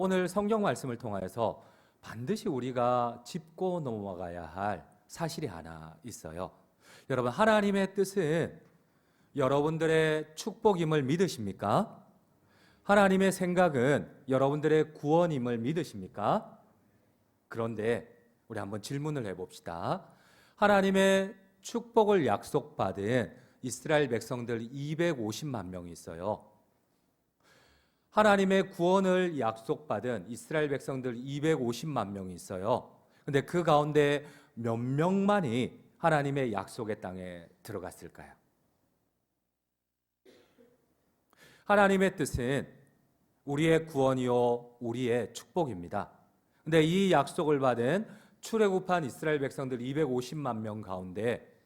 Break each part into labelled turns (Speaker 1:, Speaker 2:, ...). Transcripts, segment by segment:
Speaker 1: 오늘 성경 말씀을 통하여서 반드시 우리가 짚고 넘어가야 할 사실이 하나 있어요. 여러분, 하나님의 뜻은 여러분들의 축복임을 믿으십니까? 하나님의 생각은 여러분들의 구원임을 믿으십니까? 그런데 우리 한번 질문을 해봅시다. 하나님의 축복을 약속받은 이스라엘 백성들 250만 명이 있어요. 하나님의 구원을 약속받은 이스라엘 백성들 250만 명이 있어요. 근데 그 가운데 몇 명만이 하나님의 약속의 땅에 들어갔을까요? 하나님의 뜻은 우리의 구원이요 우리의 축복입니다. 근데 이 약속을 받은 출애굽한 이스라엘 백성들 250만 명 가운데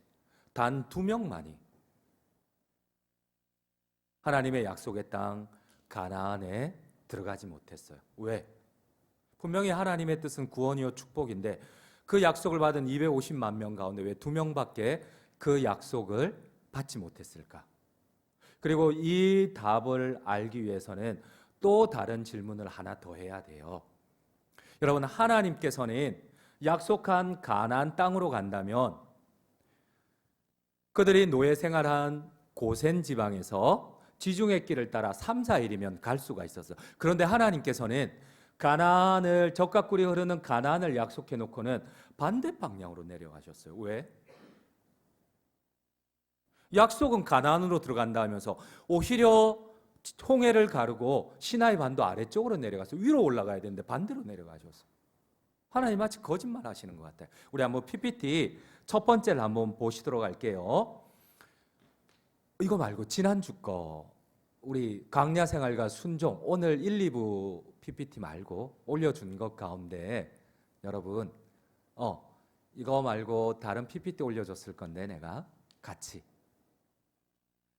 Speaker 1: 단 2명만이 하나님의 약속의 땅 가나안에 들어가지 못했어요. 왜? 분명히 하나님의 뜻은 구원이요 축복인데 그 약속을 받은 250만 명 가운데 왜 2명밖에 그 약속을 받지 못했을까? 그리고 이 답을 알기 위해서는 또 다른 질문을 하나 더 해야 돼요. 여러분, 하나님께서는 약속한 가나안 땅으로 간다면 그들이 노예 생활한 고센 지방에서 지중해 길을 따라 3, 4일이면 갈 수가 있었어요. 그런데 하나님께서는 가나안을 적과 꿀이 흐르는 가나안을 약속해 놓고는 반대 방향으로 내려가셨어요. 왜? 약속은 가나안으로 들어간다 하면서 오히려 홍해를 가르고 시나이 반도 아래쪽으로 내려가서 위로 올라가야 되는데 반대로 내려가셨어요. 하나님 마치 거짓말 하시는 것 같아요. 우리 한번 PPT 첫 번째를 한번 보시도록 할게요. 이거 말고 지난주 거 우리 강야 생활과 순종 오늘 1, 2부 PPT 말고 올려준 것 가운데 여러분 이거 말고 다른 PPT 올려줬을 건데 내가 같이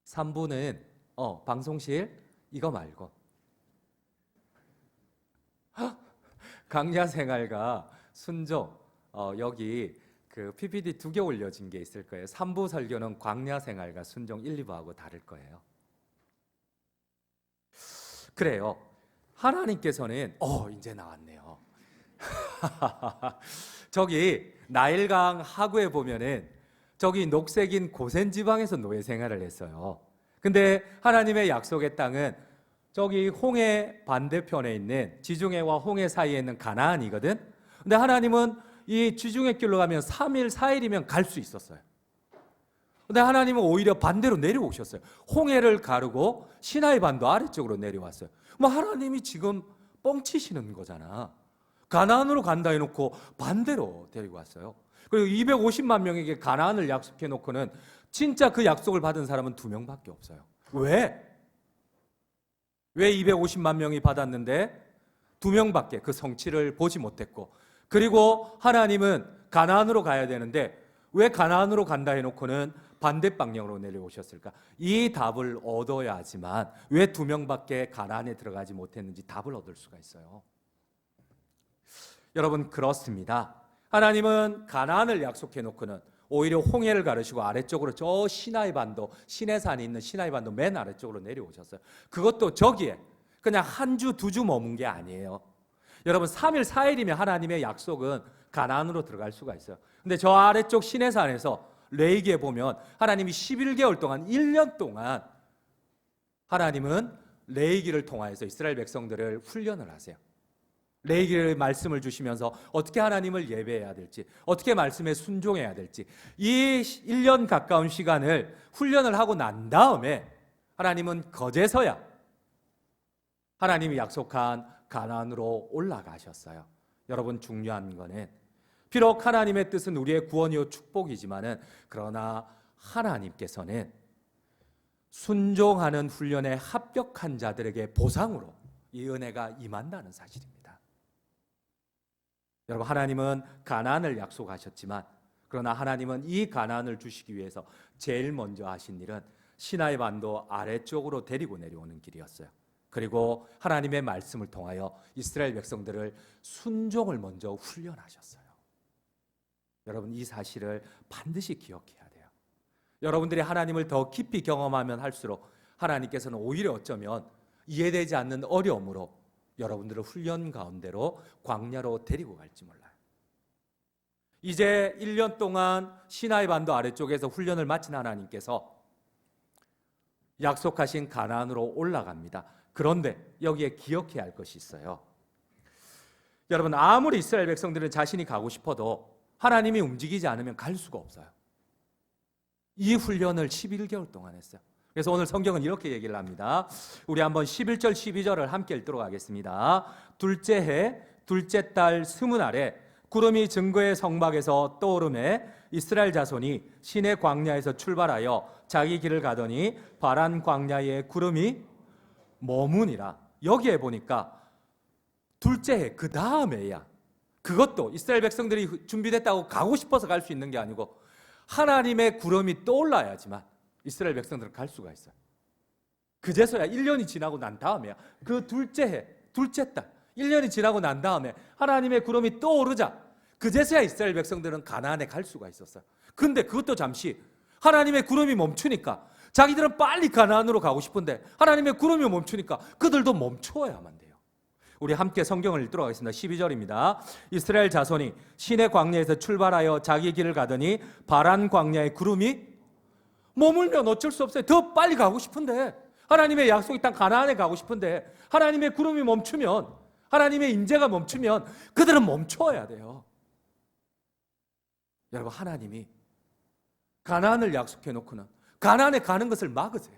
Speaker 1: 3부는 방송실 이거 말고 강야 생활과 순종 여기 그 PPT 2개 올려진 게 있을 거예요. 3부 설교는 광야 생활과 순종 1, 2부하고 다를 거예요. 그래요. 하나님께서는 이제 나왔네요. 저기 나일강 하구에 보면은 저기 녹색인 고센 지방에서 노예 생활을 했어요. 근데 하나님의 약속의 땅은 저기 홍해 반대편에 있는 지중해와 홍해 사이에 있는 가나안이거든. 근데 하나님은 이 지중해 길로 가면 3일, 4일이면 갈 수 있었어요. 근데 하나님은 오히려 반대로 내려오셨어요. 홍해를 가르고 시나이 반도 아래쪽으로 내려왔어요. 뭐 하나님이 지금 뻥치시는 거잖아. 가나안으로 간다 해놓고 반대로 데리고 왔어요. 그리고 250만 명에게 가나안을 약속해 놓고는 진짜 그 약속을 받은 사람은 2명밖에 없어요. 왜? 왜 250만 명이 받았는데 2명밖에 그 성취를 보지 못했고, 그리고 하나님은 가나안으로 가야 되는데 왜 가나안으로 간다 해놓고는 반대 방향으로 내려오셨을까? 이 답을 얻어야지만 왜 2명밖에 가나안에 들어가지 못했는지 답을 얻을 수가 있어요. 여러분, 그렇습니다. 하나님은 가나안을 약속해 놓고는 오히려 홍해를 가르시고 아래쪽으로 저 시나이 반도, 시내산이 있는 시나이 반도 맨 아래쪽으로 내려오셨어요. 그것도 저기에 그냥 한 주, 2주 머문 게 아니에요. 여러분, 3일, 4일이면 하나님의 약속은 가나안으로 들어갈 수가 있어요. 근데 저 아래쪽 시내산에서 레위기에 보면 하나님이 11개월 동안 1년 동안 하나님은 레위기를 통하여서 이스라엘 백성들을 훈련을 하세요. 레위기의 말씀을 주시면서 어떻게 하나님을 예배해야 될지, 어떻게 말씀에 순종해야 될지, 이 1년 가까운 시간을 훈련을 하고 난 다음에 하나님은 거제서야 하나님이 약속한 가나안으로 올라가셨어요. 여러분, 중요한 거는 비록 하나님의 뜻은 우리의 구원이요 축복이지만은 그러나 하나님께서는 순종하는 훈련에 합격한 자들에게 보상으로 이 은혜가 임한다는 사실입니다. 여러분, 하나님은 가나안을 약속하셨지만 그러나 하나님은 이 가나안을 주시기 위해서 제일 먼저 하신 일은 시나이 반도 아래쪽으로 데리고 내려오는 길이었어요. 그리고 하나님의 말씀을 통하여 이스라엘 백성들을 순종을 먼저 훈련하셨어요. 여러분, 이 사실을 반드시 기억해야 돼요. 여러분들이 하나님을 더 깊이 경험하면 할수록 하나님께서는 오히려 어쩌면 이해되지 않는 어려움으로 여러분들을 훈련 가운데로 광야로 데리고 갈지 몰라요. 이제 1년 동안 시나이 반도 아래쪽에서 훈련을 마친 하나님께서 약속하신 가나안으로 올라갑니다. 그런데 여기에 기억해야 할 것이 있어요. 여러분, 아무리 이스라엘 백성들은 자신이 가고 싶어도 하나님이 움직이지 않으면 갈 수가 없어요. 이 훈련을 11개월 동안 했어요. 그래서 오늘 성경은 이렇게 얘기를 합니다. 우리 한번 11절 12절을 함께 읽도록 하겠습니다. 둘째 해 둘째 달 스무날에 구름이 증거의 성막에서 떠오르매 이스라엘 자손이 시내 광야에서 출발하여 자기 길을 가더니 바란 광야에 구름이 머무니라. 여기에 보니까 둘째 해 그 다음 해야, 그것도 이스라엘 백성들이 준비됐다고 가고 싶어서 갈 수 있는 게 아니고 하나님의 구름이 떠올라야지만 이스라엘 백성들은 갈 수가 있어요. 그제서야 1년이 지나고 난 다음에야, 그 둘째 해 둘째 달 1년이 지나고 난 다음에 하나님의 구름이 떠오르자 그제서야 이스라엘 백성들은 가나안에 갈 수가 있었어요. 근데 그것도 잠시 하나님의 구름이 멈추니까 자기들은 빨리 가나안으로 가고 싶은데 하나님의 구름이 멈추니까 그들도 멈춰야만 돼요. 우리 함께 성경을 읽도록 하겠습니다. 12절입니다. 이스라엘 자손이 시내 광야에서 출발하여 자기 길을 가더니 바란 광야에 구름이 머물면 어쩔 수 없어요. 더 빨리 가고 싶은데, 하나님의 약속의 땅 가나안에 가고 싶은데 하나님의 구름이 멈추면, 하나님의 인재가 멈추면 그들은 멈춰야 돼요. 여러분, 하나님이 가나안을 약속해 놓고는 가나안에 가는 것을 막으세요.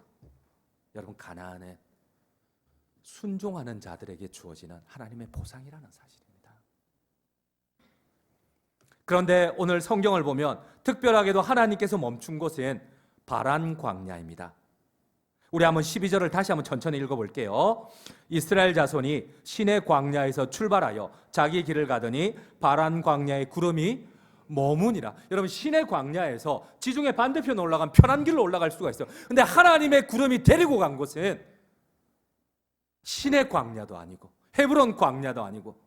Speaker 1: 여러분, 가나안에 순종하는 자들에게 주어지는 하나님의 보상이라는 사실입니다. 그런데 오늘 성경을 보면 특별하게도 하나님께서 멈춘 곳은 바란 광야입니다. 우리 한번 12절을 다시 한번 천천히 읽어볼게요. 이스라엘 자손이 시내 광야에서 출발하여 자기 길을 가더니 바란 광야에 구름이 머무니라. 여러분, 시내 광야에서 지중해 반대편 올라간 편한 길로 올라갈 수가 있어요. 근데 하나님의 구름이 데리고 간 곳은 시내 광야도 아니고 헤브론 광야도 아니고,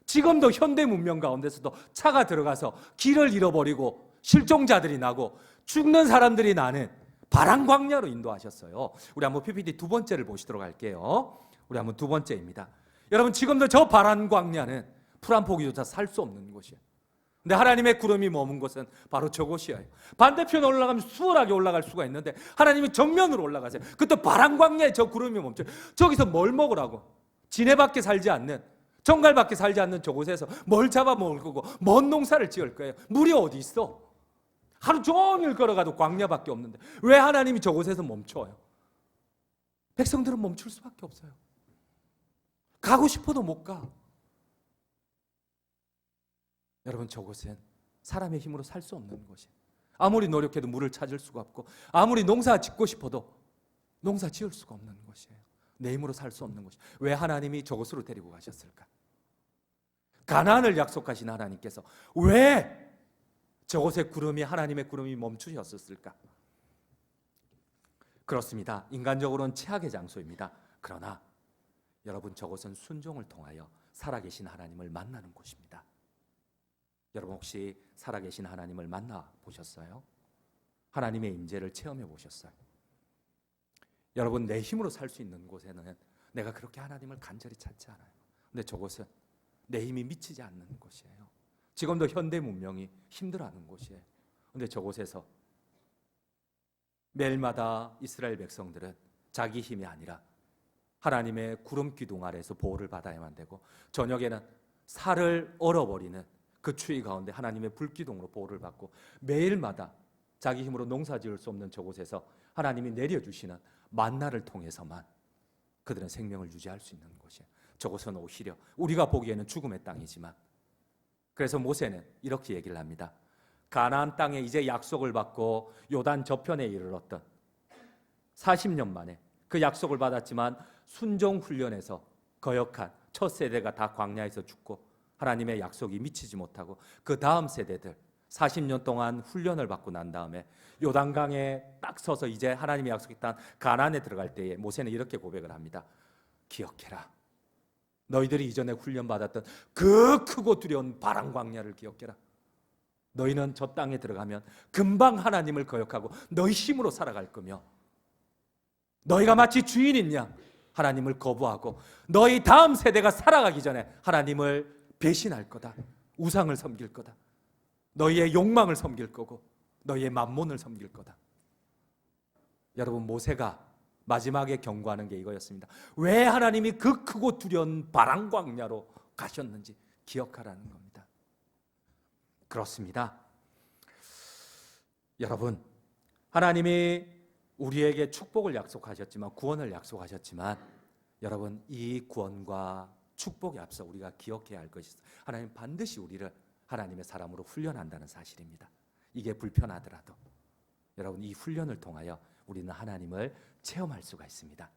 Speaker 1: 지금도 현대 문명 가운데서도 차가 들어가서 길을 잃어버리고 실종자들이 나고 죽는 사람들이 나는 바란 광야로 인도하셨어요. 우리 한번 PPT 두 번째를 보시도록 할게요. 우리 한번 두 번째입니다. 여러분, 지금도 저 바란 광야는 풀 한 포기조차 살 수 없는 곳이에요. 근데 하나님의 구름이 머문 곳은 바로 저곳이에요. 반대편에 올라가면 수월하게 올라갈 수가 있는데 하나님이 정면으로 올라가세요. 그때 바란 광야에 저 구름이 멈춰요. 저기서 뭘 먹으라고? 지네밖에 살지 않는, 정갈밖에 살지 않는 저곳에서 뭘 잡아먹을 거고 뭔 농사를 지을 거예요? 물이 어디 있어? 하루 종일 걸어가도 광야밖에 없는데 왜 하나님이 저곳에서 멈춰요? 백성들은 멈출 수밖에 없어요. 가고 싶어도 못 가. 여러분, 저곳은 사람의 힘으로 살 수 없는 곳이에요. 아무리 노력해도 물을 찾을 수가 없고 아무리 농사 짓고 싶어도 농사 지을 수가 없는 곳이에요. 내 힘으로 살 수 없는 곳이에요. 왜 하나님이 저곳으로 데리고 가셨을까? 가나안을 약속하신 하나님께서 왜 저곳의 구름이, 하나님의 구름이 멈추셨을까? 그렇습니다. 인간적으로는 최악의 장소입니다. 그러나 여러분, 저곳은 순종을 통하여 살아계신 하나님을 만나는 곳입니다. 여러분, 혹시 살아계신 하나님을 만나 보셨어요? 하나님의 임재를 체험해 보셨어요? 여러분, 내 힘으로 살 수 있는 곳에는 내가 그렇게 하나님을 간절히 찾지 않아요. 근데 저곳은 내 힘이 미치지 않는 곳이에요. 지금도 현대 문명이 힘들어하는 곳이에요. 근데 저곳에서 매일마다 이스라엘 백성들은 자기 힘이 아니라 하나님의 구름 기둥 아래에서 보호를 받아야만 되고, 저녁에는 살을 얼어버리는 그 추위 가운데 하나님의 불기둥으로 보호를 받고, 매일마다 자기 힘으로 농사 지을 수 없는 저곳에서 하나님이 내려주시는 만나를 통해서만 그들은 생명을 유지할 수 있는 곳이에요. 저곳은 오히려 우리가 보기에는 죽음의 땅이지만, 그래서 모세는 이렇게 얘기를 합니다. 가나안 땅에 이제 약속을 받고 요단 저편에 이르렀던 40년 만에 그 약속을 받았지만 순종 훈련에서 거역한 첫 세대가 다 광야에서 죽고 하나님의 약속이 미치지 못하고, 그 다음 세대들 40년 동안 훈련을 받고 난 다음에 요단강에 딱 서서 이제 하나님의 약속의 땅 가나안에 들어갈 때에 모세는 이렇게 고백을 합니다. 기억해라. 너희들이 이전에 훈련받았던 그 크고 두려운 바란 광야를 기억해라. 너희는 저 땅에 들어가면 금방 하나님을 거역하고 너희 힘으로 살아갈 거며, 너희가 마치 주인인 양 하나님을 거부하고 너희 다음 세대가 살아가기 전에 하나님을 배신할 거다. 우상을 섬길 거다. 너희의 욕망을 섬길 거고 너희의 만몬을 섬길 거다. 여러분, 모세가 마지막에 경고하는 게 이거였습니다. 왜 하나님이 그 크고 두려운 바람 광야로 가셨는지 기억하라는 겁니다. 그렇습니다. 여러분, 하나님이 우리에게 축복을 약속하셨지만, 구원을 약속하셨지만, 여러분, 이 구원과 축복에 앞서 우리가 기억해야 할 것이 있어요. 하나님 반드시 우리를 하나님의 사람으로 훈련한다는 사실입니다. 이게 불편하더라도 여러분, 이 훈련을 통하여 우리는 하나님을 체험할 수가 있습니다.